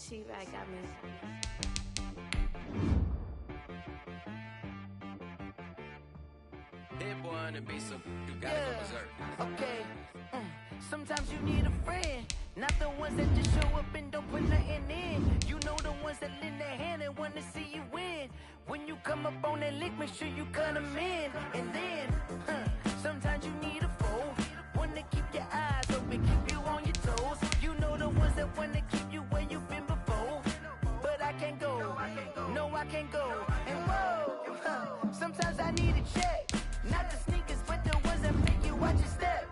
She right got me. Hit one and be some. You gotta go berserk. Okay. Sometimes you need a friend, not the ones that just show up and don't put nothing in. You know the ones that lend their hand and want to see you win. When you come up on that lick, make sure you cut them in. And then, sometimes you need a foe, one to keep your eyes open, keep you on your toes. You know the ones that want to keep you where you've been before. But I can't go, no I can't go. And whoa, sometimes I need a check, not the sneakers, but the ones that make you watch your step.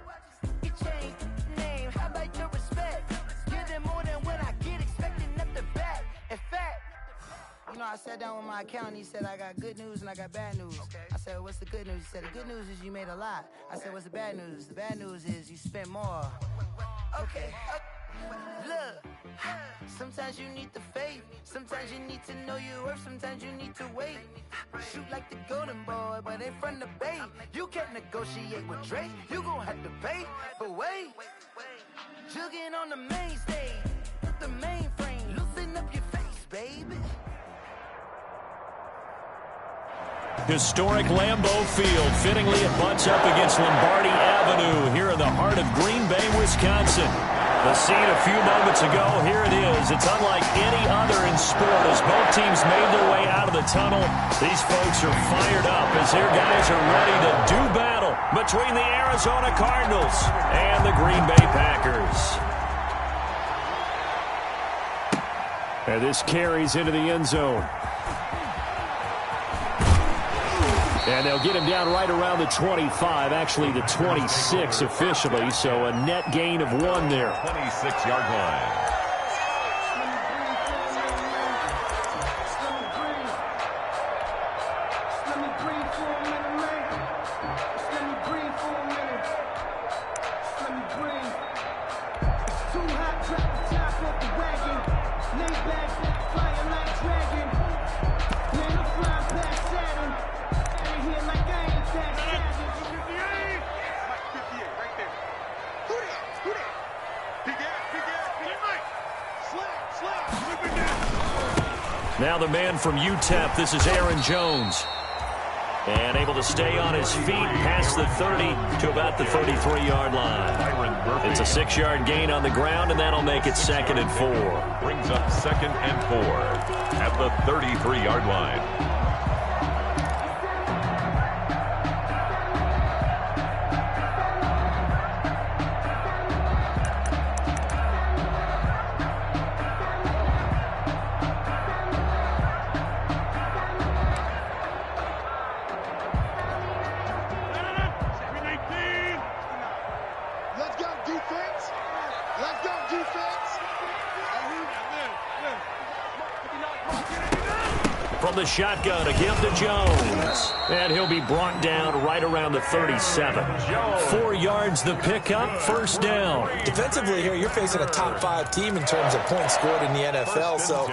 You change name, how about your respect? Give them more than what I get, expecting nothing back. In fact, you know, I sat down with my accountant, he said I got good news and I got bad news. I said, what's the good news? He said, the good news is you made a lot. I said, what's the bad news? The bad news is you spent more. Okay, look, sometimes you need the faith, sometimes you need to know your worth, sometimes you need to wait. Shoot like the golden boy, but they from the bay. You can't negotiate with Drake, you gon' have to pay. But wait, jugging on the main stage, the mainframe, loosen up your face, baby. Historic Lambeau Field. Fittingly, it butts up against Lombardi Avenue here in the heart of Green Bay, Wisconsin. The scene a few moments ago, here it is. It's unlike any other in sport as both teams made their way out of the tunnel. These folks are fired up as their guys are ready to do battle between the Arizona Cardinals and the Green Bay Packers. And this carries into the end zone. And they'll get him down right around the 25, actually the 26 officially, so a net gain of 1 there. 26-yard line. Now the man from UTEP, this is Aaron Jones. And able to stay on his feet past the 30 to about the 33-yard line. It's a 6-yard gain on the ground, and that'll make it 2nd and 4. Brings up 2nd and 4 at the 33-yard line. From the shotgun, a give to Jones. And he'll be brought down right around the 37. 4 yards the pickup, 1st down. Defensively here, you're facing a top-5 team in terms of points scored in the NFL. So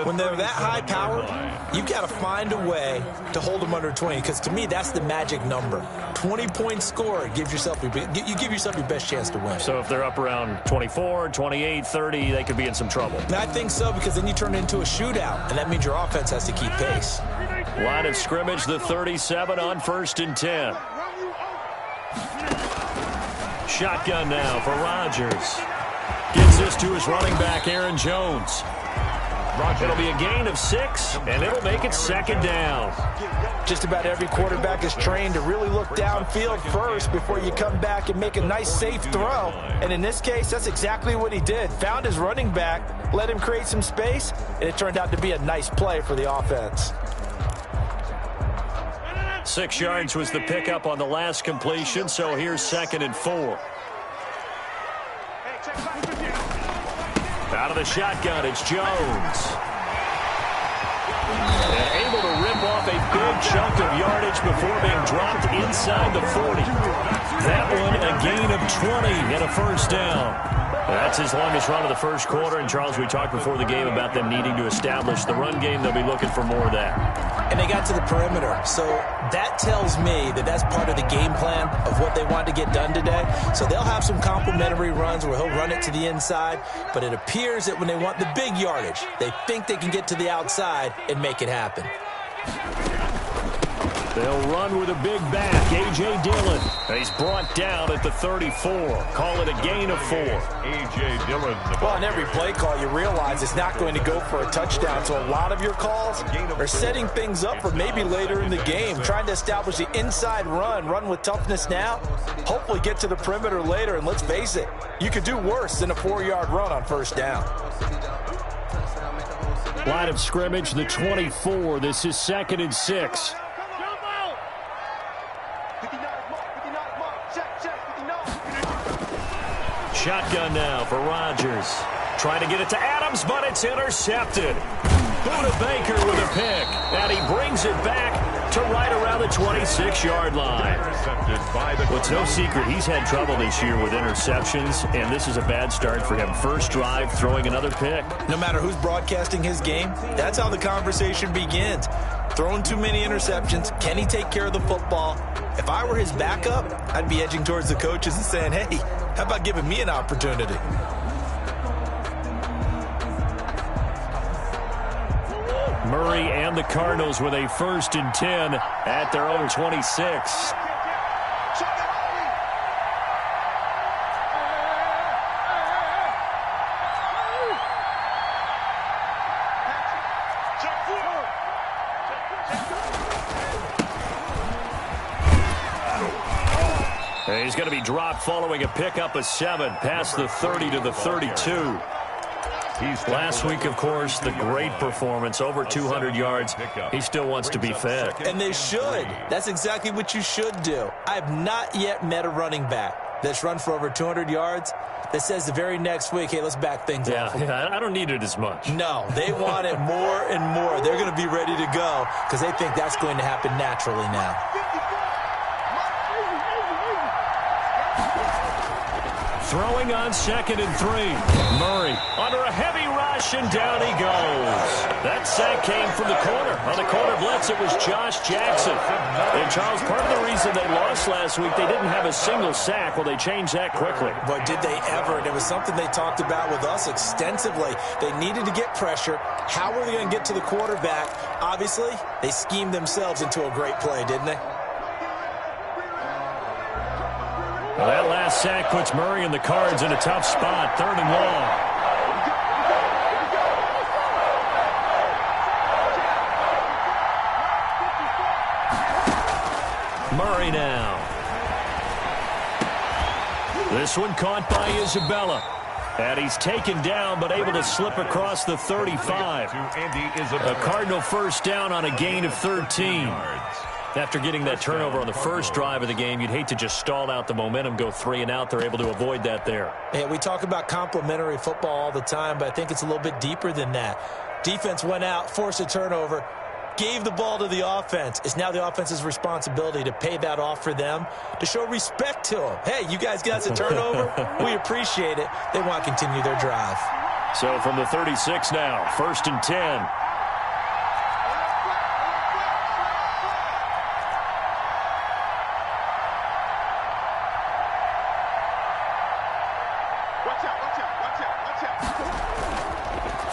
when they're that high-powered, you've got to find a way to hold them under 20. Because to me, that's the magic number. 20 points scored, you give yourself your best chance to win. So if they're up around 24, 28, 30, they could be in some trouble. And I think so, because then you turn it into a shootout, and that means your offense has to keep pace. Line of scrimmage, the 37 on 1st and 10. Shotgun now for Rodgers. Gives this to his running back, Aaron Jones. It'll be a gain of 6, and it'll make it 2nd down. Just about every quarterback is trained to really look downfield first before you come back and make a nice, safe throw. And in this case, that's exactly what he did. Found his running back, let him create some space, and it turned out to be a nice play for the offense. 6 yards was the pickup on the last completion, so here's 2nd and 4. Out of the shotgun, it's Jones. And able to rip off up a big chunk of yardage before being dropped inside the 40. That one a gain of 20 and a first down. That's his longest run of the first quarter. And, Charles, we talked before the game about them needing to establish the run game. They'll be looking for more of that. And they got to the perimeter. So that tells me that that's part of the game plan of what they want to get done today. So they'll have some complementary runs where he'll run it to the inside. But it appears that when they want the big yardage, they think they can get to the outside and make it happen. They'll run with a big back, A.J. Dillon. He's brought down at the 34. Call it a gain of 4. A.J. Dillon. Well, on every play call, you realize it's not going to go for a touchdown. So a lot of your calls are setting things up for maybe later in the game, trying to establish the inside run with toughness now, hopefully get to the perimeter later. And let's face it, you could do worse than a 4-yard run on first down. Line of scrimmage, the 24. This is 2nd and 6. Shotgun now for Rodgers. Trying to get it to Adams, but it's intercepted. Buda Baker with a pick. And he brings it back to right around the 26-yard line. Well, it's no secret he's had trouble this year with interceptions, and this is a bad start for him. First drive, throwing another pick. No matter who's broadcasting his game, that's how the conversation begins. Throwing too many interceptions. Can he take care of the football? If I were his backup, I'd be edging towards the coaches and saying, hey, how about giving me an opportunity? Murray and the Cardinals with a 1st and 10 at their own 26. He's going to be dropped following a pickup of 7 past the 30 to the 32. Last week, of course, the great performance, over 200 yards. He still wants to be fed. And they should. That's exactly what you should do. I have not yet met a running back that's run for over 200 yards that says the very next week, hey, let's back things off. Yeah, I don't need it as much. No, they want it more and more. They're going to be ready to go because they think that's going to happen naturally now. Throwing on 2nd and 3. Murray under a heavy rush, and down he goes. That sack came from the corner. On the corner blitz, it was Josh Jackson. And, Charles, part of the reason they lost last week, they didn't have a single sack. Well, they changed that quickly. But did they ever? And it was something they talked about with us extensively. They needed to get pressure. How were they going to get to the quarterback? Obviously, they schemed themselves into a great play, didn't they? Well, that last sack puts Murray and the Cards in a tough spot. 3rd and long. Murray now. This one caught by Isabella. And he's taken down, but able to slip across the 35. A Cardinal first down on a gain of 13. After getting that turnover on the first drive of the game, you'd hate to just stall out the momentum, go 3 and out. They're able to avoid that there. Yeah, we talk about complementary football all the time, but I think it's a little bit deeper than that. Defense went out, forced a turnover, gave the ball to the offense. It's now the offense's responsibility to pay that off for them, to show respect to them. Hey, you guys got the turnover. We appreciate it. They want to continue their drive. So from the 36 now, 1st and 10.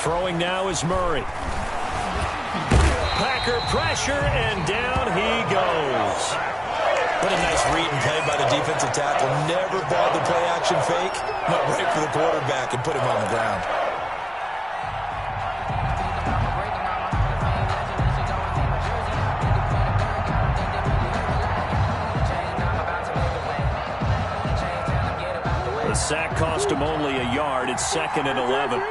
Throwing now is Murray. Packer pressure, and down he goes. What a nice read and play by the defensive tackle. Never bought the play-action fake. Went right for the quarterback and put him on the ground. The sack cost him only a yard. It's 2nd and 11.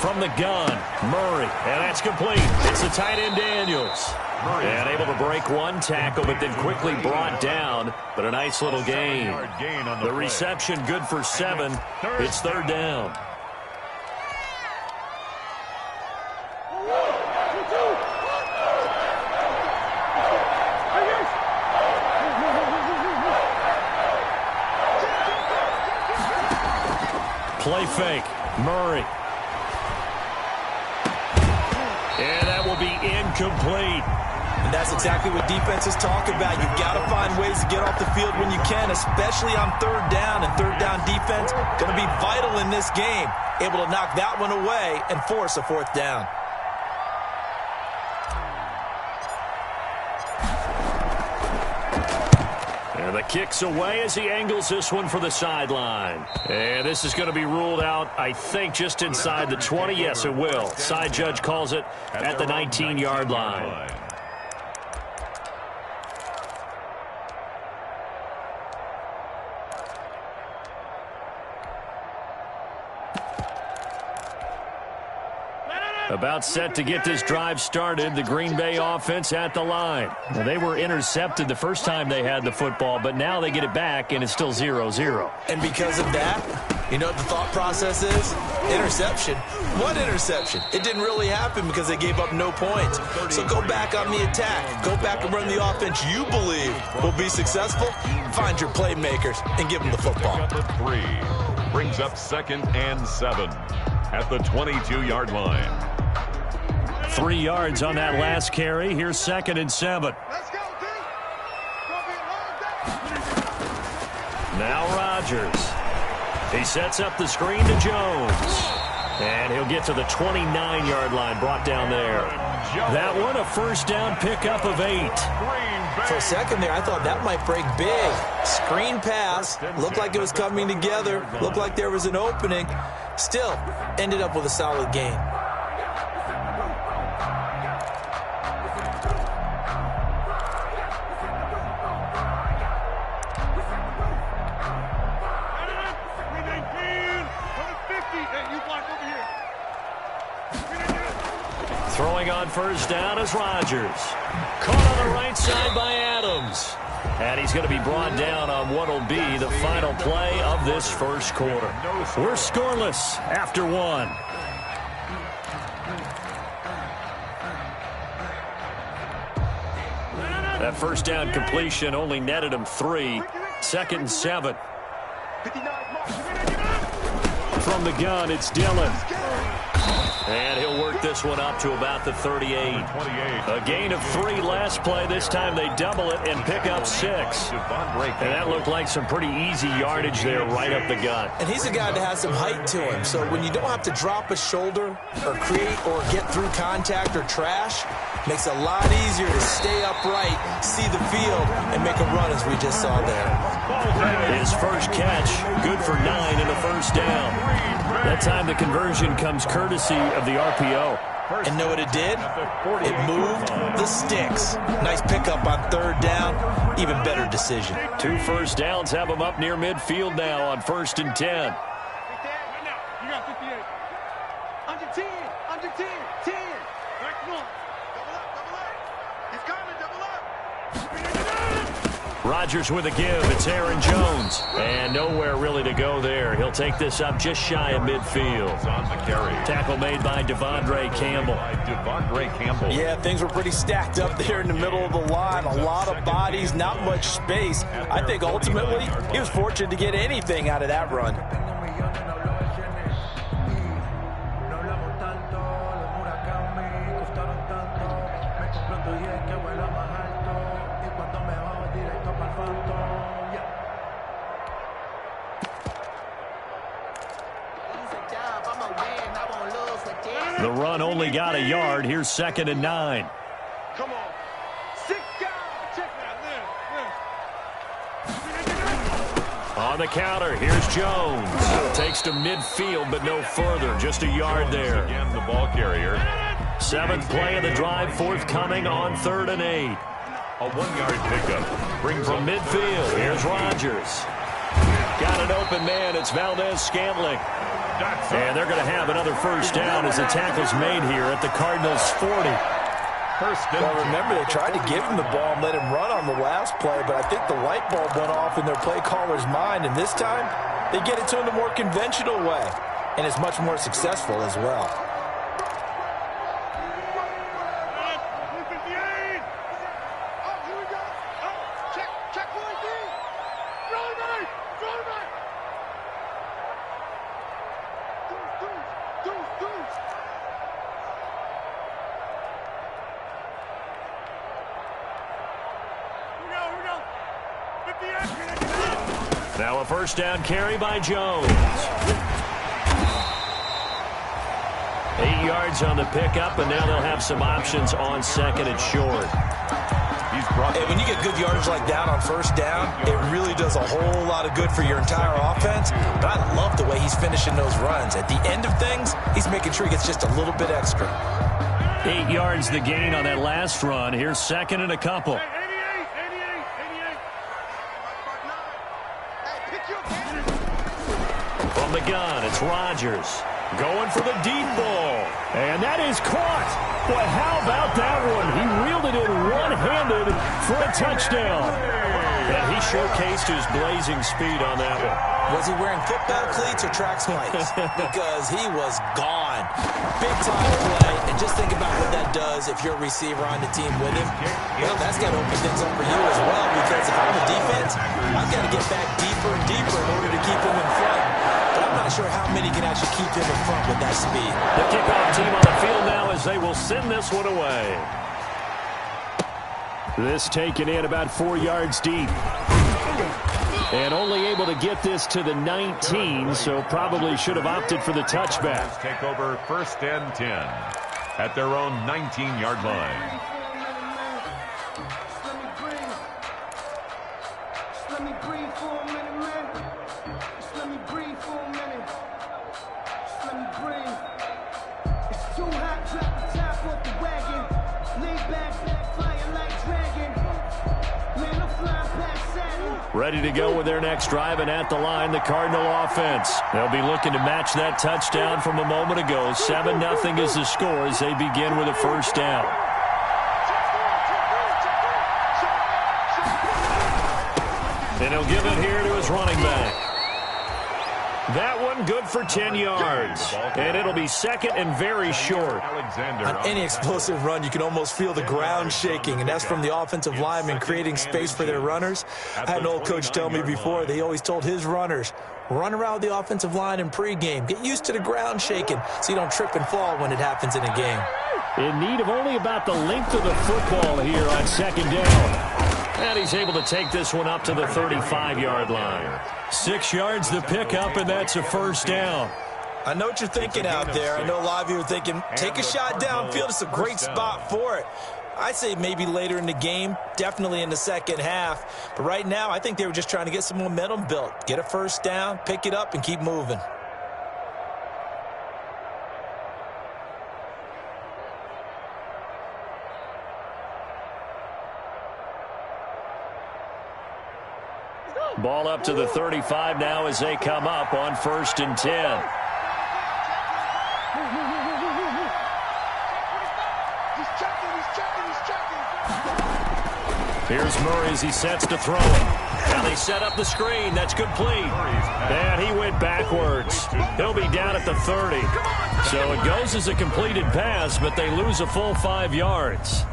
From the gun, Murray, and that's complete. It's the tight end Daniels. And able to break one tackle, but then quickly brought down. But a nice little gain. The reception good for 7. It's 3rd down. Play fake. Murray. And that will be incomplete. And that's exactly what defenses talk about. You've got to find ways to get off the field when you can, especially on third down. And third down defense going to be vital in this game. Able to knock that one away and force a fourth down. And the kick's away as he angles this one for the sideline. And this is going to be ruled out, I think, just inside the 20. Yes, it will. Side judge calls it at the 19-yard line. About set to get this drive started, the Green Bay offense at the line. Now, they were intercepted the first time they had the football, but now they get it back, and it's still 0-0. And because of that, you know what the thought process is? Interception. What interception? It didn't really happen because they gave up no points. So go back on the attack. Go back and run the offense you believe will be successful. Find your playmakers and give them the football. The 3 brings up 2nd and 7 at the 22-yard line. 3 yards on that last carry. Here's 2nd and 7. Let's go, D. Now Rodgers. He sets up the screen to Jones. And he'll get to the 29-yard line, brought down there. That one, a first down pickup of 8. For a second there, I thought that might break big. Screen pass. Looked like it was coming together. Looked like there was an opening. Still, ended up with a solid game. Throwing on first down is Rodgers. Caught on the right side by Adams. And he's going to be brought down on what will be the final play of this first quarter. We're scoreless after 1. That first down completion only netted him 3. 2nd and 7. From the gun, it's Dillon. And he'll work this one up to about the 38. A gain of 3 last play. This time they double it and pick up 6. And that looked like some pretty easy yardage there right up the gut. And he's a guy that has some height to him. So when you don't have to drop a shoulder or create or get through contact or trash, makes it a lot easier to stay upright, see the field, and make a run as we just saw there. His first catch, good for 9 and a first down. That time the conversion comes courtesy of the RPO. And know what it did? It moved the sticks. Nice pickup on third down. Even better decision. 2 first downs have him up near midfield now on 1st and 10. You got 58. Under 10. Under 10. 10. Back one. Double up. Double up. He's coming. Double up. Rodgers with a give. It's Aaron Jones. And nowhere really to go there. He'll take this up just shy of midfield. On the carry. Tackle made by Devondre Campbell. Yeah, things were pretty stacked up there in the middle of the line. A lot of bodies, not much space. I think ultimately he was fortunate to get anything out of that run. The run only got a yard. Here's 2nd and 9. Come on. 6 guys. Check that. On the counter, here's Jones. Takes to midfield, but no further. Just a yard there. Again, the ball carrier. 7th play of the drive, forthcoming on 3rd and 8. A 1-yard pickup. Brings From midfield, here's Rodgers. Got an open man. It's Valdez-Scantling. And they're going to have another first down as the tackle's made here at the Cardinals' 40. Well, remember, they tried to give him the ball and let him run on the last play, but I think the light bulb went off in their play caller's mind, and this time they get it to him the more conventional way, and it's much more successful as well. Now a first down carry by Jones. 8 yards on the pickup, and now they'll have some options on second and short. Hey, when you get good yardage like that on first down, it really does a whole lot of good for your entire offense. But I love the way he's finishing those runs. At the end of things, he's making sure he gets just a little bit extra. 8 yards the gain on that last run. Here's second and a couple. From the gun, it's Rodgers. Going for the deep ball. And that is caught. Boy, how about that one? He reeled it in one-handed for a touchdown. And he showcased his blazing speed on that one. Was he wearing football cleats or track spikes? Because he was gone. Big-time play. And just think about what that does if you're a receiver on the team with him. Well, that's got to open things up for you as well, because if I'm a defense, I've got to get back deeper and deeper in order to keep him in front. But I'm not sure how many can actually keep him in front with that speed. The kickoff team on the field now as they will send this one away. This taken in about 4 yards deep. And only able to get this to the 19, so probably should have opted for the touchback. Take over first and 10 at their own 19-yard line. Ready to go with their next drive, and at the line, the Cardinal offense. They'll be looking to match that touchdown from a moment ago. 7-0 is the score as they begin with a first down. And he'll give it here to his running back. That one good for 10 yards. And it'll be second and very short. On any explosive run, you can almost feel the ground shaking, and that's from the offensive linemen creating space for their runners. I had an old coach tell me before, they always told his runners, run around the offensive line in pregame. Get used to the ground shaking so you don't trip and fall when it happens in a game. In need of only about the length of the football here on second down. And he's able to take this one up to the 35-yard line. 6 yards the pickup, and that's a first down. I know what you're thinking out there. I know a lot of you are thinking, take a shot downfield. It's a great spot for it. I say maybe later in the game, definitely in the second half. But right now, I think they were just trying to get some momentum built. Get a first down, pick it up, and keep moving. Ball up to the 35 now as they come up on first and 10. Here's Murray as he sets to throw it. Now they set up the screen. That's complete. And he went backwards. He'll be down at the 30. So it goes as a completed pass, but they lose a full 5 yards.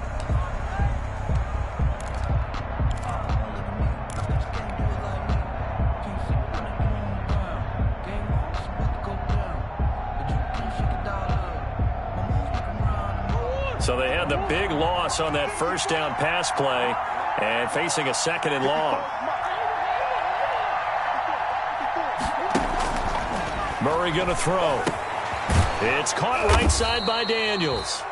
So they had the big loss on that first down pass play and facing a second and long. Murray going to throw. It's caught right side by Daniels.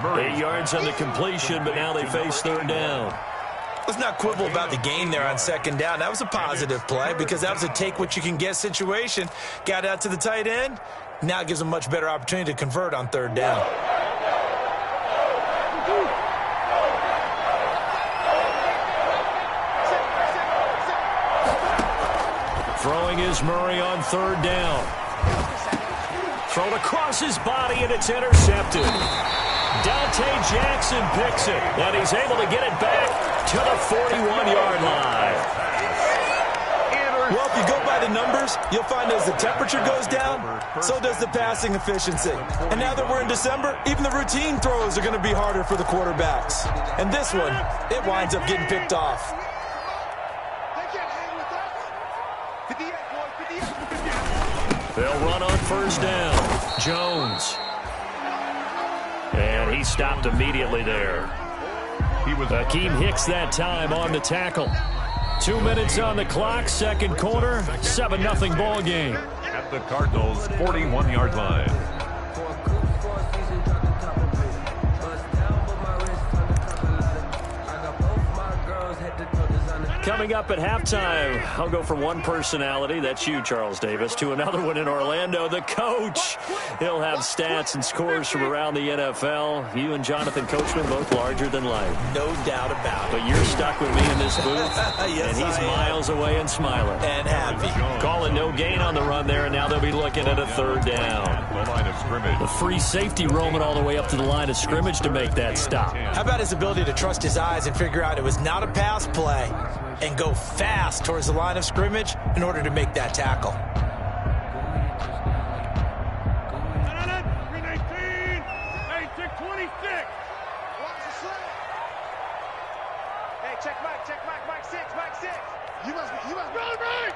8 yards on the completion, but now they face third down. Let's not quibble about the gain there on second down. That was a positive play because that was a take-what-you-can-get situation. Got out to the tight end. Now it gives them a much better opportunity to convert on third down. Throwing is Murray on third down. Thrown across his body, and it's intercepted. Dante Jackson picks it, and he's able to get it back to the 41-yard line. Well, if you go by the numbers, you'll find as the temperature goes down, so does the passing efficiency. And now that we're in December, even the routine throws are going to be harder for the quarterbacks. And this one, it winds up getting picked off. They'll run on first down. Jones. And he stopped immediately there. Akeem Hicks that time on the tackle. 2 minutes on the clock, second quarter, 7-0 ball game. At the Cardinals' 41-yard line. Coming up at halftime, I'll go from one personality, that's you, Charles Davis, to another one in Orlando, the coach. He'll have stats and scores from around the NFL. You and Jonathan Coachman, both larger than life. No doubt about it. But you're stuck with me in this booth, yes, and he's miles away and smiling. And happy. Calling no gain on the run there, and now they'll be looking at a third down. The line of scrimmage. The free safety roaming all the way up to the line of scrimmage to make that stop. How about his ability to trust his eyes and figure out it was not a pass play and go fast towards the line of scrimmage in order to make that tackle. Hey, check 26. Watch the slant. Hey, check Mike 6. You must be run, right.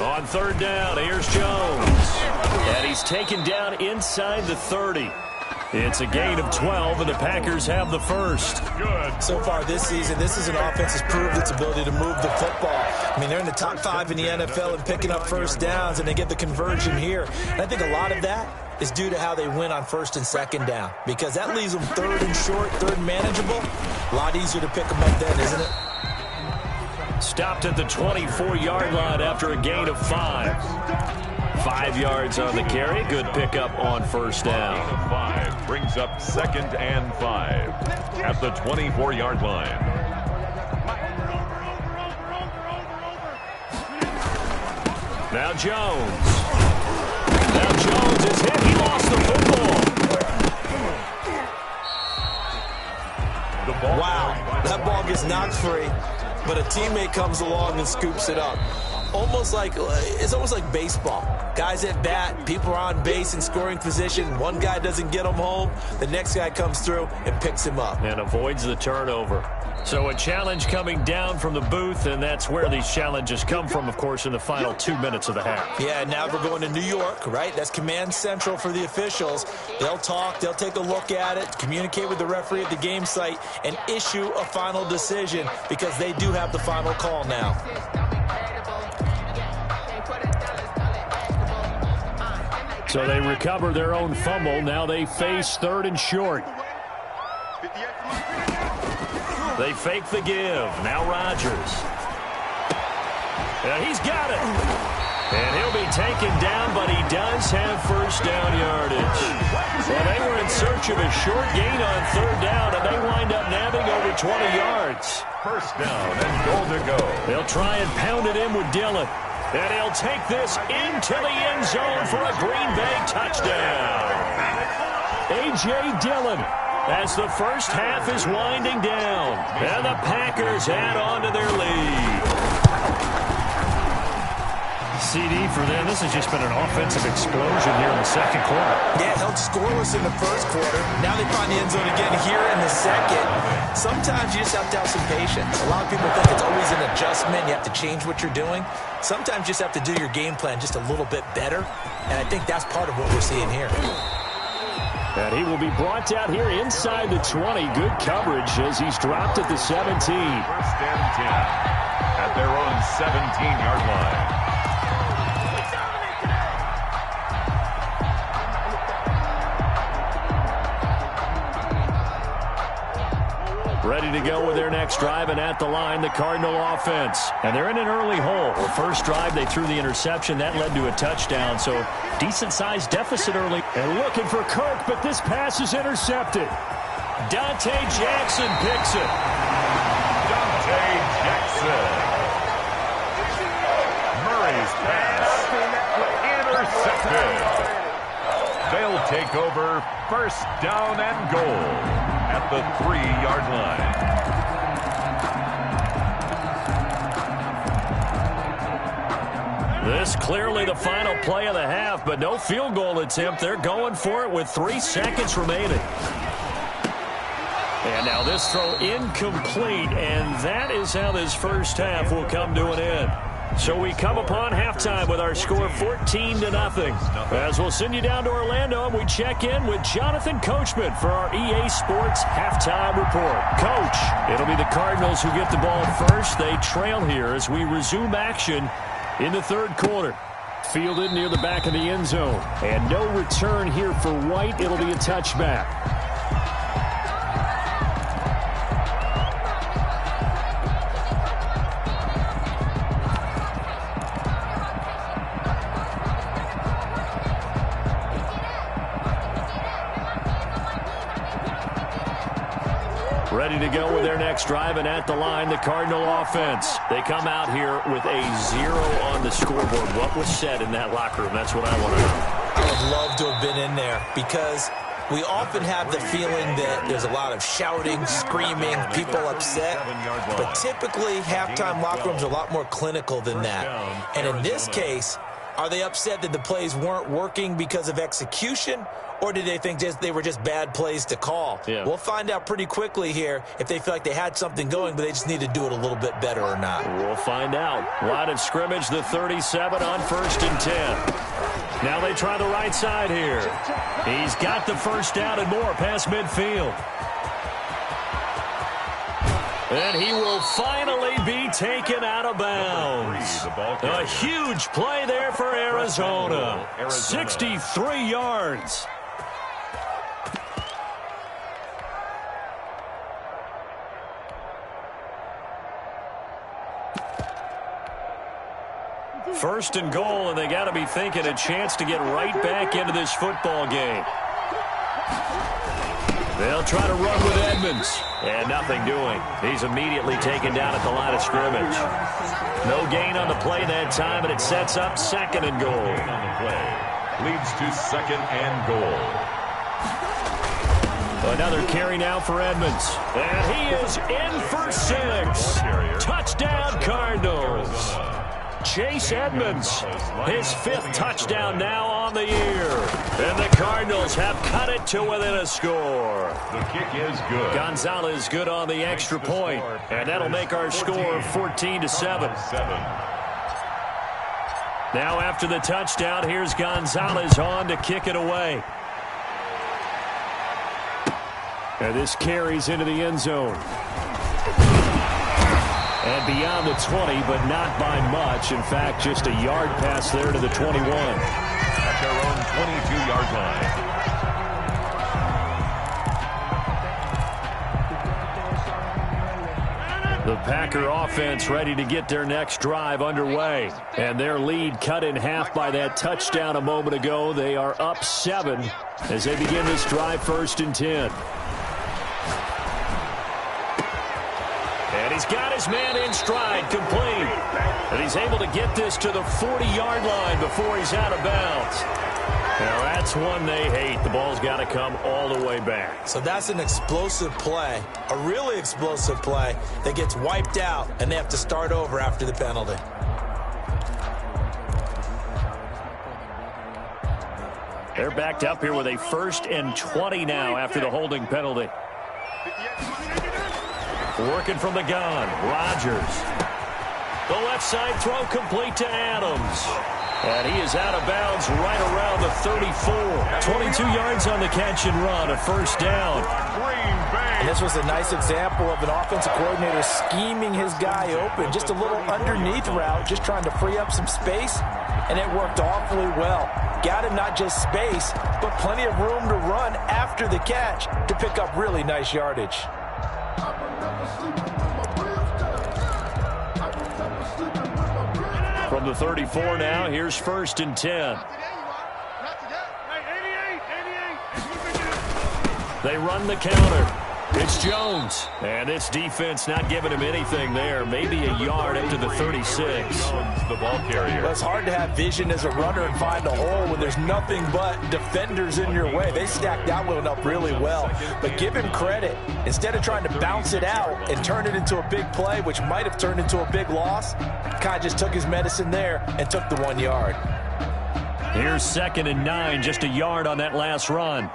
On third down, here's Jones. And he's taken down inside the 30. It's a gain of 12, and the Packers have the first. Good. So far this season, this is an offense that's proved its ability to move the football. I mean, they're in the top 5 in the NFL in picking up first downs, and they get the conversion here. And I think a lot of that is due to how they win on first and second down, because that leaves them third and short, third and manageable. A lot easier to pick them up then, isn't it? Stopped at the 24-yard line after a gain of 5. 5 yards on the carry. Good pickup on first down. 5 brings up 2nd and 5 at the 24-yard line. Now Jones. Now Jones is hit. He lost the football. Wow, that ball gets knocked free, but a teammate comes along and scoops it up. It's almost like baseball. Guys at bat, people are on base in scoring position. One guy doesn't get him home. The next guy comes through and picks him up. And avoids the turnover. So a challenge coming down from the booth, and that's where these challenges come from, of course, in the final 2 minutes of the half. Yeah, now we're going to New York, right? That's command central for the officials. They'll talk, they'll take a look at it, communicate with the referee at the game site, and issue a final decision because they do have the final call now. So they recover their own fumble. Now they face third and short. They fake the give. Now Rodgers. And he's got it. And he'll be taken down, but he does have first down yardage. Well, they were in search of a short gain on third down, and they wind up nabbing over 20 yards. First down and goal to go. They'll try and pound it in with Dillon. And he'll take this into the end zone for a Green Bay touchdown. A.J. Dillon, as the first half is winding down. And the Packers add on to their lead. CD for them. This has just been an offensive explosion here in the second quarter. Yeah, held scoreless in the first quarter. Now they find the end zone again here in the second. Sometimes you just have to have some patience. A lot of people think it's always an adjustment. You have to change what you're doing. Sometimes you just have to do your game plan just a little bit better. And I think that's part of what we're seeing here. And he will be brought down here inside the 20. Good coverage as he's dropped at the 17. First and 10 at their own 17-yard line. Ready to go with their next drive, and at the line, the Cardinal offense. And they're in an early hole. The first drive, they threw the interception. That led to a touchdown, so decent-sized deficit early. And looking for Kirk, but this pass is intercepted. Dante Jackson picks it. Dante Jackson. Murray's pass intercepted. They'll take over first down and goal at the 3-yard line. This clearly the final play of the half, but no field goal attempt. They're going for it with 3 seconds remaining. And now this throw incomplete, and that is how this first half will come to an end. So we come upon halftime with our score 14-0. As we'll send you down to Orlando, and we check in with Jonathan Coachman for our EA Sports Halftime Report. Coach, it'll be the Cardinals who get the ball first. They trail here as we resume action in the third quarter. Fielded near the back of the end zone. And no return here for White. It'll be a touchback. Ready to go with their next drive, and at the line, the Cardinal offense. They come out here with a 0 on the scoreboard. What was said in that locker room? That's what I want to know. I would love to have been in there because we often have the feeling that there's a lot of shouting, screaming, people upset. But typically, halftime locker rooms are a lot more clinical than that. And in this case, are they upset that the plays weren't working because of execution? Or did they think they were just bad plays to call? Yeah. We'll find out pretty quickly here if they feel like they had something going, but they just need to do it a little bit better or not. We'll find out. Line of scrimmage, the 37 on 1st and 10. Now they try the right side here. He's got the first down and more past midfield. And he will finally be taken out of bounds. A huge play there for Arizona. 63 yards. First and goal, and they got to be thinking a chance to get right back into this football game. They'll try to run with Edmonds, and nothing doing. He's immediately taken down at the line of scrimmage. No gain on the play that time, and it sets up 2nd and goal. On the play leads to 2nd and goal. Another carry now for Edmonds, and he is in for 6. Touchdown, Cardinals. Chase Edmonds, his 5th touchdown now on the year. And the Cardinals have cut it to within a score. The kick is good. Gonzalez good on the extra point, and that'll make our score 14-7. Now after the touchdown, here's Gonzalez on to kick it away. And this carries into the end zone. And beyond the 20, but not by much. In fact, just a yard pass there to the 21. At their own 22-yard line. The Packer offense ready to get their next drive underway. And their lead cut in half by that touchdown a moment ago. They are up 7 as they begin this drive 1st and 10. And he's got his man in stride, complete. And he's able to get this to the 40-yard line before he's out of bounds. Now, that's one they hate. The ball's got to come all the way back. So that's an explosive play, a really explosive play that gets wiped out, and they have to start over after the penalty. They're backed up here with a 1st and 20 now after the holding penalty. Working from the gun, Rodgers. The left side throw complete to Adams. And he is out of bounds right around the 34. 22 yards on the catch and run, a 1st down. And this was a nice example of an offensive coordinator scheming his guy open. Just a little underneath route, just trying to free up some space, and it worked awfully well. Got him not just space, but plenty of room to run after the catch to pick up really nice yardage. From the 34 now, here's 1st and 10. They run the counter. It's Jones. And this defense not giving him anything there. Maybe a yard up to the 36. The ball carrier. Well, it's hard to have vision as a runner and find a hole when there's nothing but defenders in your way. They stacked that one up really well. But give him credit. Instead of trying to bounce it out and turn it into a big play, which might have turned into a big loss, kind of just took his medicine there and took the 1 yard. Here's 2nd and 9, just a yard on that last run.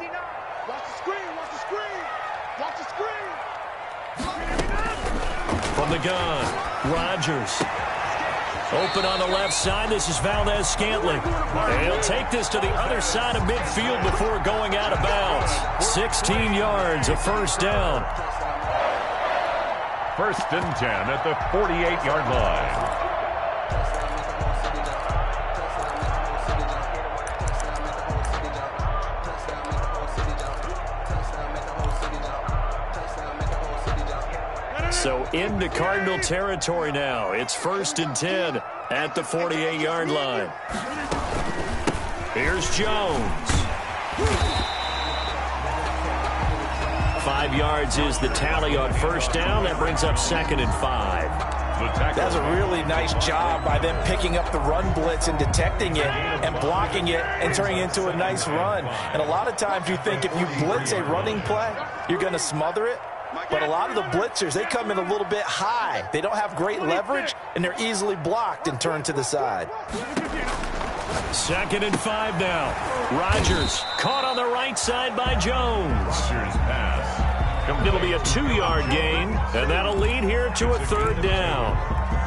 From the gun, Rodgers. Open on the left side. This is Valdez-Scantling. And he'll take this to the other side of midfield before going out of bounds. 16 yards, a first down. First and 10 at the 48-yard line. So into Cardinal territory now. It's first and 10 at the 48-yard line. Here's Jones. 5 yards is the tally on first down. That brings up second and 5. That's a really nice job by them picking up the run blitz and detecting it and blocking it and turning it into a nice run. And a lot of times you think if you blitz a running play, you're going to smother it. But a lot of the blitzers, they come in a little bit high. They don't have great leverage, and they're easily blocked and turned to the side. Second and 5 now. Rodgers caught on the right side by Jones. Rodgers pass. It'll be a 2-yard gain, and that'll lead here to a third down.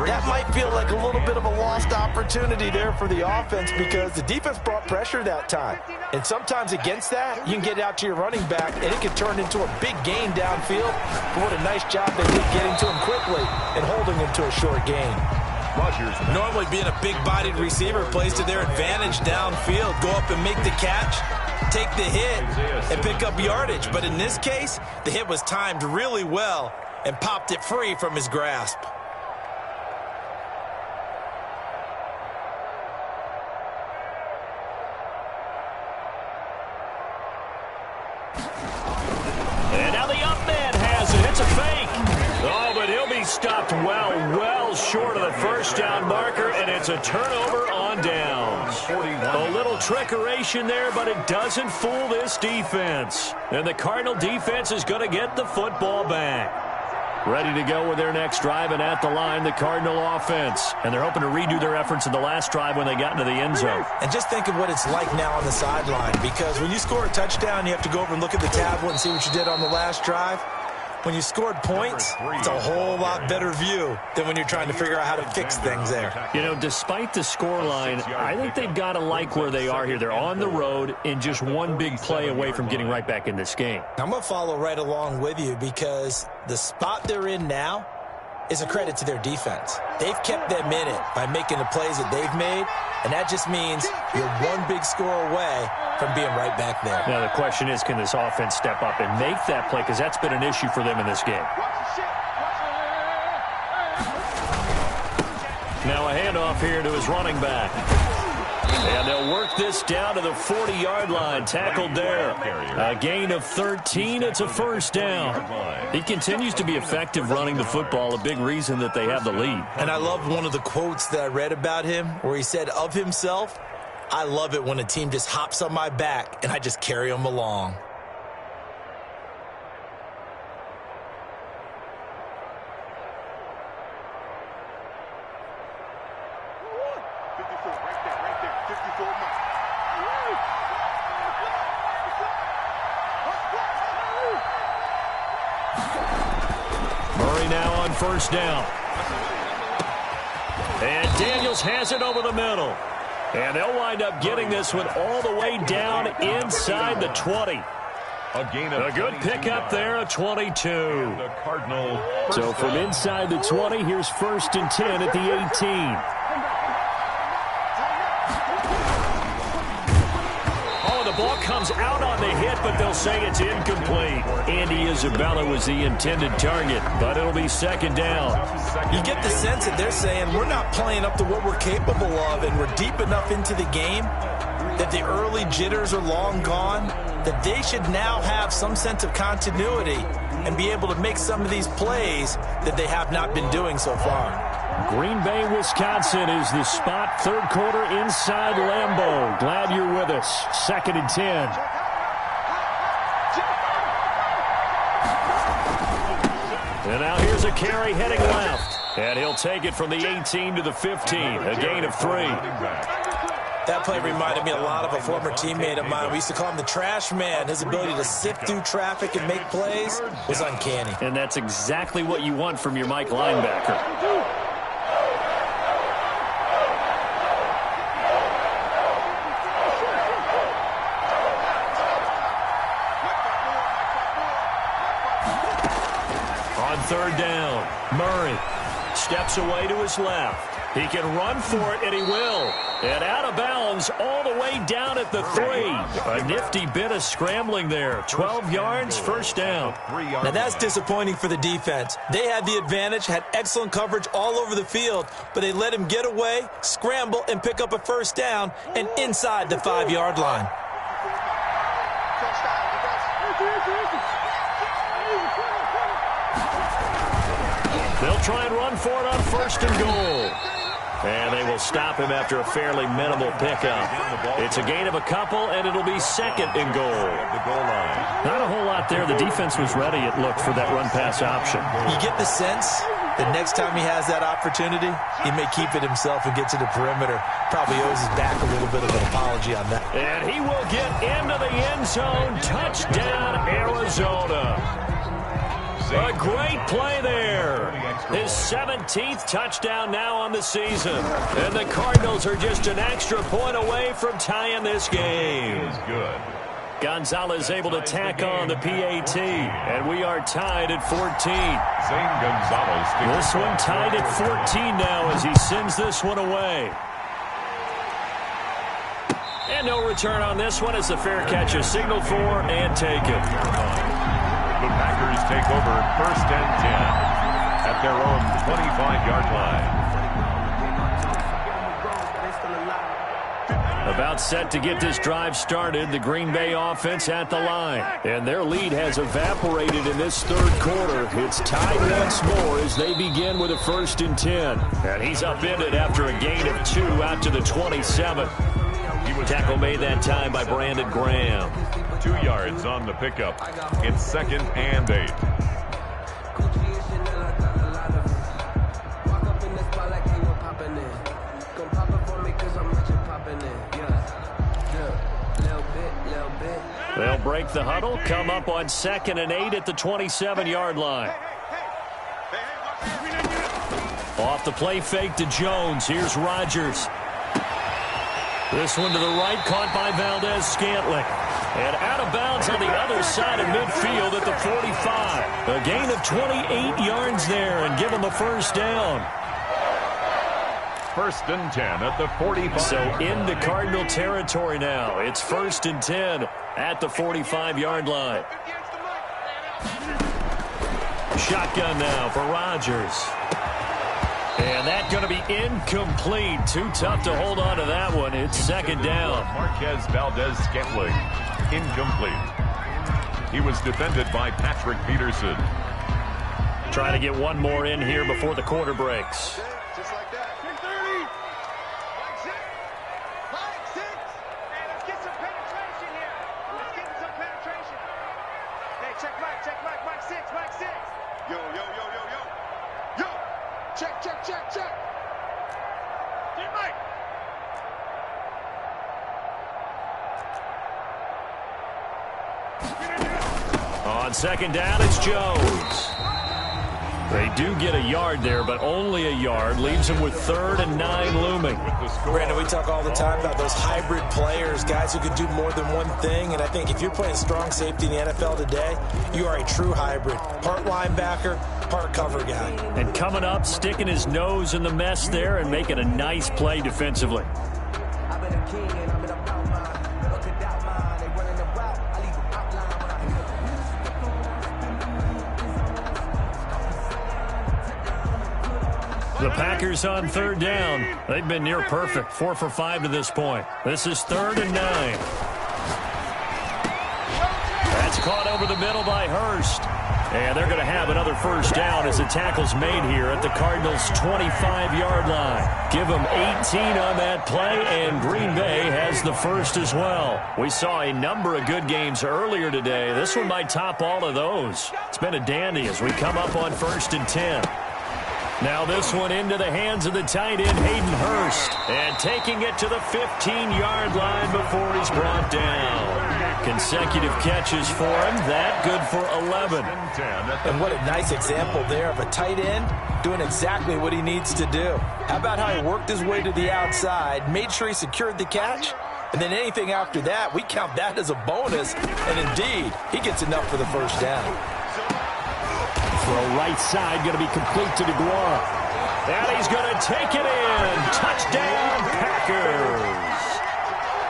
That might feel like a little bit of a lost opportunity there for the offense because the defense brought pressure that time. And sometimes against that, you can get out to your running back, and it can turn into a big gain downfield. But what a nice job they did getting to him quickly and holding him to a short gain. Rodgers. Normally being a big-bodied receiver plays to their advantage downfield. Go up and make the catch, take the hit, and pick up yardage. But in this case, the hit was timed really well and popped it free from his grasp. And now the up man has it. It's a fake. Oh, but he'll be stopped well short of the first down marker, and it's a turnover on downs. A little trickeration there, but it doesn't fool this defense. And the Cardinal defense is going to get the football back. Ready to go with their next drive, and at the line, the Cardinal offense. And they're hoping to redo their efforts in the last drive when they got into the end zone. And just think of what it's like now on the sideline, because when you score a touchdown, you have to go over and look at the tablet and see what you did on the last drive. When you scored points, it's a whole lot better view than when you're trying to figure out how to fix things there. You know, despite the scoreline, I think they've got to like where they are here. They're on the road and just one big play away from getting right back in this game. I'm going to follow right along with you because the spot they're in now is a credit to their defense. They've kept them in it by making the plays that they've made, and that just means you're one big score away from being right back there. Now, the question is, can this offense step up and make that play? Because that's been an issue for them in this game. Now a handoff here to his running back. And they'll work this down to the 40-yard line. Tackled there. A gain of 13. It's a first down. He continues to be effective running the football, a big reason that they have the lead. And I love one of the quotes that I read about him where he said of himself, I love it when a team just hops on my back and I just carry them along. Murray now on first down. And Daniels has it over the middle. And they'll wind up getting this one all the way down inside the 20. A good pickup there, a 22. So from inside the 20, here's first and 10 at the 18. The ball comes out on the hit, but they'll say it's incomplete. Andy Isabella was the intended target, but it'll be second down. You get the sense that they're saying we're not playing up to what we're capable of, and we're deep enough into the game that the early jitters are long gone, that they should now have some sense of continuity and be able to make some of these plays that they have not been doing so far. Green Bay, Wisconsin is the spot. Third quarter inside Lambeau. Glad you're with us. Second and 10. And now here's a carry heading left. And he'll take it from the 18 to the 15. A gain of 3. That play reminded me a lot of a former teammate of mine. We used to call him the trash man. His ability to sift through traffic and make plays was uncanny. And that's exactly what you want from your Mike linebacker. steps away to his left. He can run for it, and he will. And out of bounds all the way down at the 3. A nifty bit of scrambling there. 12 yards, first down. Now that's disappointing for the defense. They had the advantage, had excellent coverage all over the field, but they let him get away, scramble, and pick up a first down, and inside the 5-yard line. They'll try and run for it on first and goal. And they will stop him after a fairly minimal pickup. It's a gain of a couple, and it'll be second and goal. Not a whole lot there. The defense was ready, it looked, for that run-pass option. You get the sense that next time he has that opportunity, he may keep it himself and get to the perimeter. Probably owes his back a little bit of an apology on that. And he will get into the end zone. Touchdown, Arizona. A great play there. His 17th touchdown now on the season. And the Cardinals are just an extra point away from tying this game. Good. Gonzalez able to tack on the PAT. And we are tied at 14. Zane Gonzalez. This one tied at 14 now as he sends this one away. And no return on this one as the fair catch is signaled for and taken. The Packers take over first and 10 at their own 25-yard line. About set to get this drive started, the Green Bay offense at the line. And their lead has evaporated in this third quarter. It's tied once more as they begin with a first and 10. And he's upended after a gain of 2 out to the 27. Tackle made that time by Brandon Graham. 2 yards on the pickup. It's second and 8. They'll break the huddle, come up on second and 8 at the 27-yard line. Off the play fake to Jones. Here's Rodgers. This one to the right, caught by Valdez-Scantling. And out of bounds on the other side of midfield at the 45. A gain of 28 yards there and give him a first down. First and 10 at the 45. So into Cardinal territory now. It's first and 10 at the 45-yard line. Shotgun now for Rodgers. And that's going to be incomplete. Too tough to hold on to that one. It's second down. Marquez Valdez-Scantling. Incomplete. He was defended by Patrick Peterson. Trying to get one more in here before the quarter breaks. Just like that. 6:30. Like six. Hey, let's get some penetration here. Let's get some penetration. Hey, check Mike, Mike 6, Mike 6. Yo. Yo. Check. Get Mike. On second down, it's Jones. They do get a yard there, but only a yard. Leaves them with 3rd and 9 looming. Brandon, we talk all the time about those hybrid players, guys who can do more than one thing. And I think if you're playing strong safety in the NFL today, you are a true hybrid. Part linebacker, part cover guy. And coming up, sticking his nose in the mess there and making a nice play defensively. The Packers on 3rd down. They've been near perfect, 4 for 5 to this point. This is 3rd and 9. That's caught over the middle by Hurst. And they're going to have another first down as the tackle's made here at the Cardinals' 25-yard line. Give them 18 on that play, and Green Bay has the first as well. We saw a number of good games earlier today. This one might top all of those. It's been a dandy as we come up on 1st and 10. Now this one into the hands of the tight end, Hayden Hurst. And taking it to the 15-yard line before he's brought down. Consecutive catches for him. That good for 11. And what a nice example there of a tight end doing exactly what he needs to do. How about how he worked his way to the outside, made sure he secured the catch, and then anything after that, we count that as a bonus. And indeed, he gets enough for the first down. Throw right side, going to be complete to DeGuara. And he's going to take it in. Touchdown, Packers.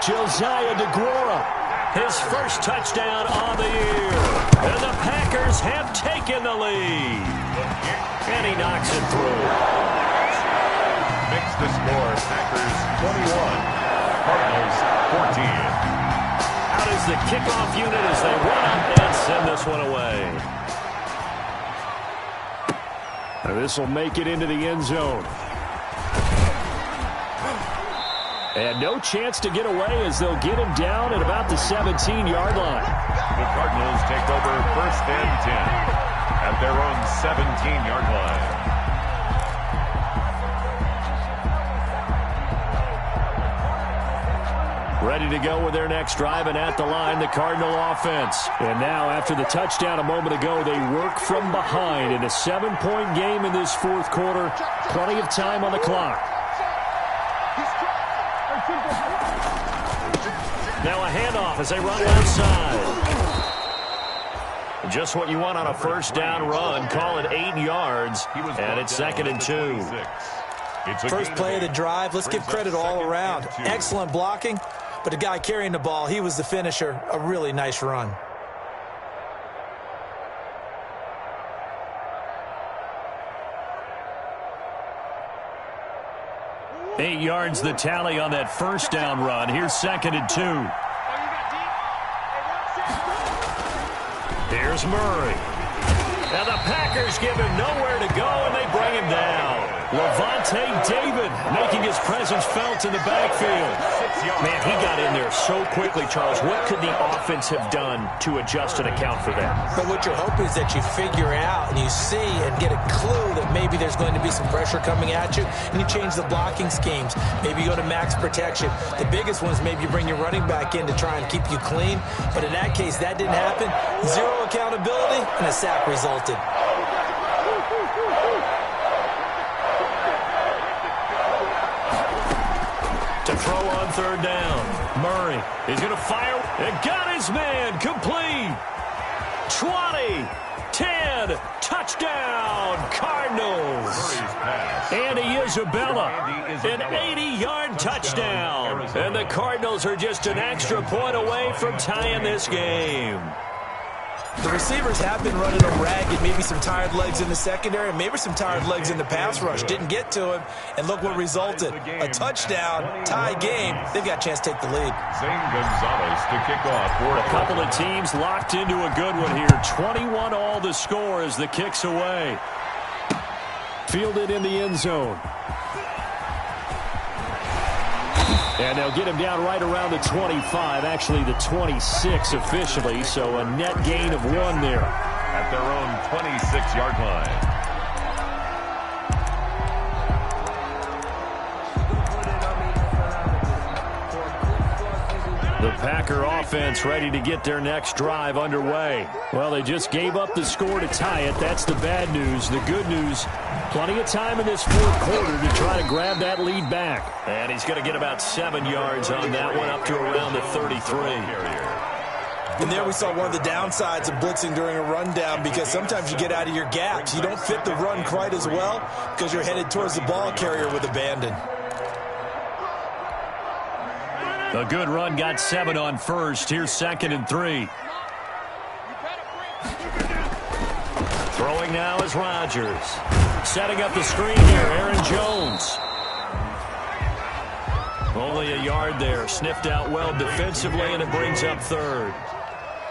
Josiah DeGuara, his first touchdown on the year. And the Packers have taken the lead. And he knocks it through. Makes the score Packers 21, Cardinals 14. Out is the kickoff unit as they run up and send this one away. And this will make it into the end zone. And no chance to get away as they'll get him down at about the 17-yard line. The Cardinals take over 1st and 10 at their own 17-yard line. Ready to go with their next drive, and at the line, the Cardinal offense. And now, after the touchdown a moment ago, they work from behind in a 7-point game in this 4th quarter. Plenty of time on the clock. Now a handoff as they run outside. Just what you want on a first down run. Call it 8 yards, and it's 2nd and 2. First play of the drive. Let's give credit all around. Excellent blocking. But the guy carrying the ball, he was the finisher. A really nice run. Eight yards the tally on that first down run. Here's 2nd and 2. Here's Murray. Now the Packers give him nowhere to go, and they bring him down. Levante David making his presence felt in the backfield. Man, he got in there so quickly, Charles. What could the offense have done to adjust and account for that? But what you're hoping is that you figure out and you see and get a clue that maybe there's going to be some pressure coming at you, and you change the blocking schemes. Maybe you go to max protection. The biggest one is maybe you bring your running back in to try and keep you clean. But in that case, that didn't happen. Zero accountability, and a sack resulted. To throw on 3rd down. Murray is going to fire. And got his man complete. 20, 10, touchdown, Cardinals. Andy Isabella, an 80-yard touchdown. And the Cardinals are just an extra point away from tying this game. The receivers have been running them ragged, maybe some tired legs in the secondary, and maybe some tired legs in the pass rush. Didn't get to him, and look what resulted. A touchdown, tie game. They've got a chance to take the lead. Zane Gonzalez to kick off. A couple of teams locked into a good one here. 21 all the score as the kick's away. Fielded in the end zone. And they'll get him down right around the 25, actually the 26 officially, so a net gain of 1 there. At their own 26-yard line. The Packer offense ready to get their next drive underway. Well, they just gave up the score to tie it. That's the bad news. The good news, plenty of time in this 4th quarter to try to grab that lead back. And he's going to get about 7 yards on that one, up to around the 33. And there we saw one of the downsides of blitzing during a rundown, because sometimes you get out of your gaps. You don't fit the run quite as well because you're headed towards the ball carrier with abandon. A good run got 7 on first. Here's 2nd and 3. Throwing now is Rodgers. Setting up the screen here, Aaron Jones. Only a yard there. Sniffed out well defensively, and it brings up 3rd.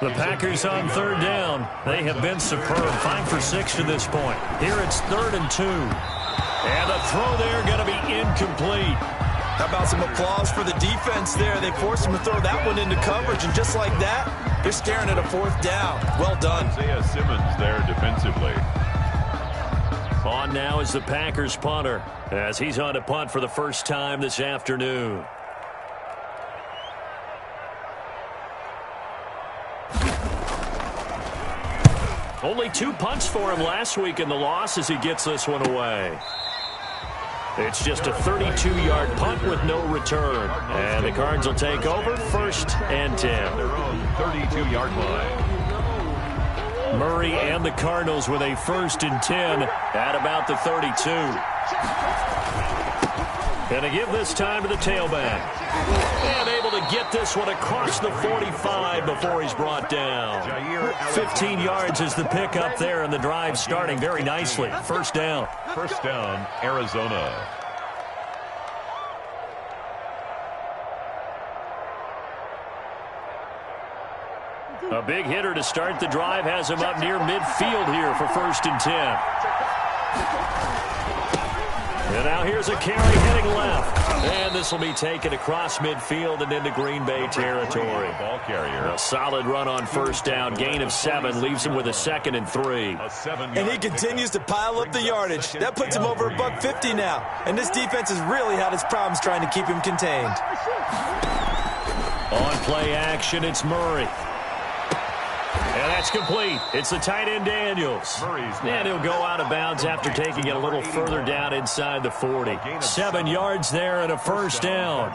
The Packers on 3rd down. They have been superb. 5 for 6 to this point. Here it's 3rd and 2. And the throw there going to be incomplete. How about some applause for the defense there? They forced him to throw that one into coverage, and just like that, they're staring at a 4th down. Well done. Isaiah Simmons there defensively. On now is the Packers punter, as he's on to punt for the first time this afternoon. Only 2 punts for him last week in the loss as he gets this one away. It's just a 32-yard punt with no return. And the Cards will take over 1st and 10. Their own 32-yard line. Murray and the Cardinals with a 1st and 10 at about the 32. And to give this time to the tailback. And able to get this one across the 45 before he's brought down. 15 yards is the pickup there, and the drive starting very nicely. 1st down. 1st down, Arizona. A big hitter to start the drive has him up near midfield here for 1st and 10. And now here's a carry heading left. And this will be taken across midfield and into Green Bay territory. Ball carrier. A solid run on 1st down. Gain of 7 leaves him with a 2nd and 3. And he continues to pile up the yardage. That puts him over $150 now. And this defense has really had its problems trying to keep him contained. On play action, it's Murray. And that's complete. It's the tight end Daniels. And he'll go out of bounds after taking it a little further down inside the 40. 7 yards there and a 1st down.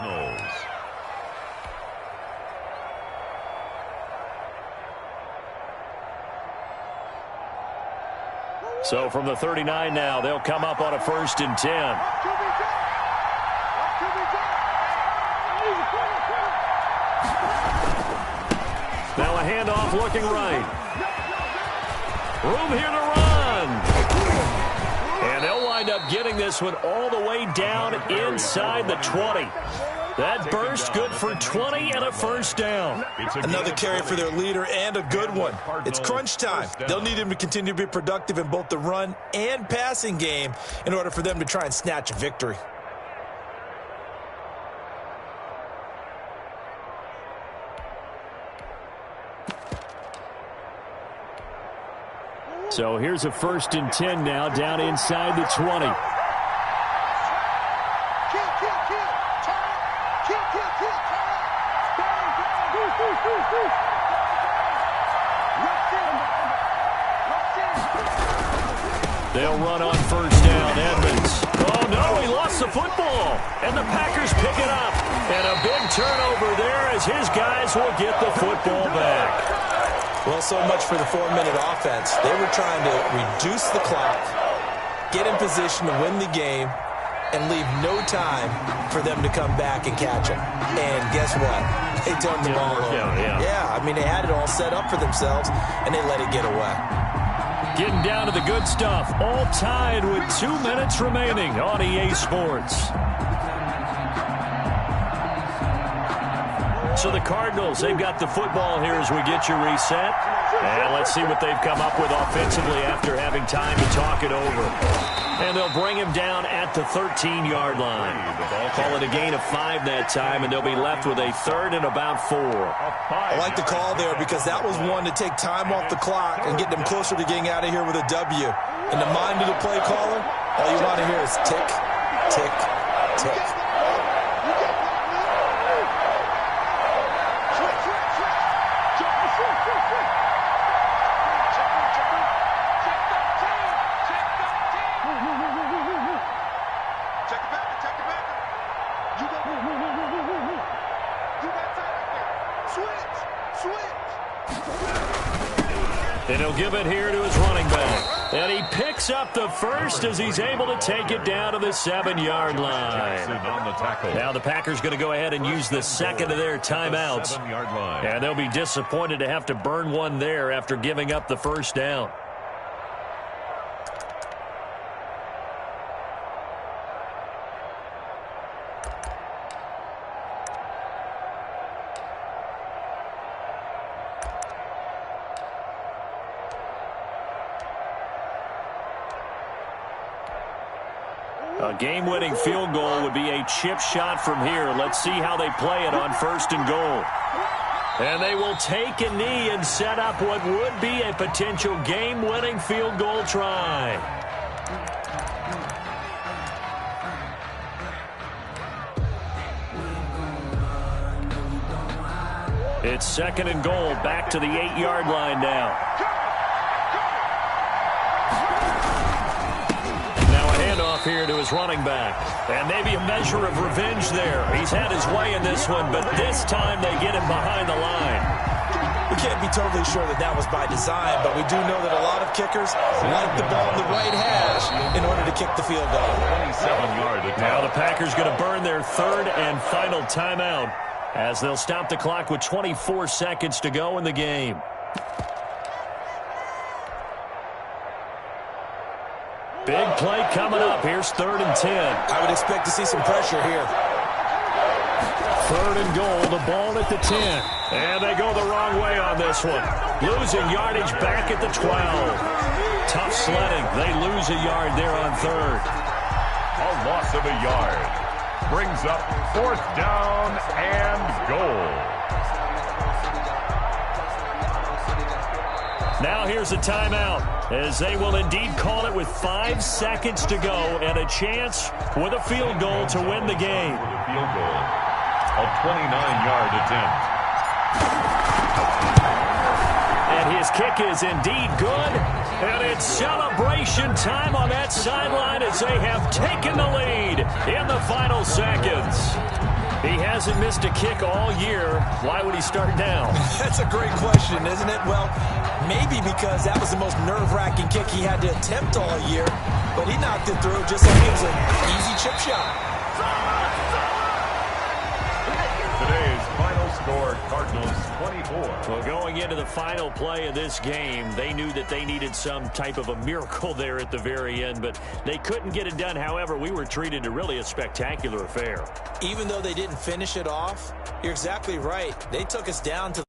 So from the 39 now, they'll come up on a 1st and 10. Now a handoff looking right. Room here to run. And they'll wind up getting this one all the way down inside the 20. That burst good for 20 and a 1st down. Another carry for their leader and a good one. It's crunch time. They'll need him to continue to be productive in both the run and passing game in order for them to try and snatch a victory. So here's a 1st and 10 now down inside the 20. They'll run on 1st down. Edmonds. Oh, no, he lost the football. And the Packers pick it up. And a big turnover there as his guys will get the football back. Well, so much for the 4-minute offense. They were trying to reduce the clock, get in position to win the game, and leave no time for them to come back and catch him. And guess what? They turned the ball over. Yeah, I mean, they had it all set up for themselves, and they let it get away. Getting down to the good stuff. All tied with 2 minutes remaining on EA Sports. So the Cardinals, they've got the football here as we get you reset. And let's see what they've come up with offensively after having time to talk it over. And they'll bring him down at the 13-yard line. Call it a gain of 5 that time, and they'll be left with a 3rd and about 4. I like the call there because that was one to take time off the clock and get them closer to getting out of here with a W. In the mind of the play caller, all you want to hear is tick, tick, tick. And he'll give it here to his running back. And he picks up the 1st as he's able to take it down to the 7-yard line. Now the Packers going to go ahead and use the 2nd of their timeouts. And they'll be disappointed to have to burn one there after giving up the 1st down. A game-winning field goal would be a chip shot from here. Let's see how they play it on 1st and goal. And they will take a knee and set up what would be a potential game-winning field goal try. It's 2nd and goal, back to the 8-yard line now. Here to his running back. And maybe a measure of revenge there. He's had his way in this one, but this time they get him behind the line. We can't be totally sure that that was by design, but we do know that a lot of kickers like the ball in the right hash in order to kick the field goal. 27-yard attempt. Now the Packers going to burn their third and final timeout as they'll stop the clock with 24 seconds to go in the game. Big play coming up. Here's 3rd and 10. I would expect to see some pressure here. 3rd and goal, the ball at the 10. And they go the wrong way on this one. Losing yardage back at the 12. Tough sledding. They lose a yard there on 3rd. A loss of a yard. Brings up 4th down and goal. Now here's a timeout, as they will indeed call it with 5 seconds to go and a chance with a field goal to win the game. With a field goal. A 29-yard attempt. And his kick is indeed good. And it's celebration time on that sideline as they have taken the lead in the final seconds. He hasn't missed a kick all year. Why would he start now? That's a great question, isn't it? Well, maybe because that was the most nerve-wracking kick he had to attempt all year, but he knocked it through just like it was an easy chip shot. Today's final score, Cardinals 24. Well, going into the final play of this game, they knew that they needed some type of a miracle there at the very end, but they couldn't get it done. However, we were treated to really a spectacular affair. Even though they didn't finish it off, you're exactly right. They took us down to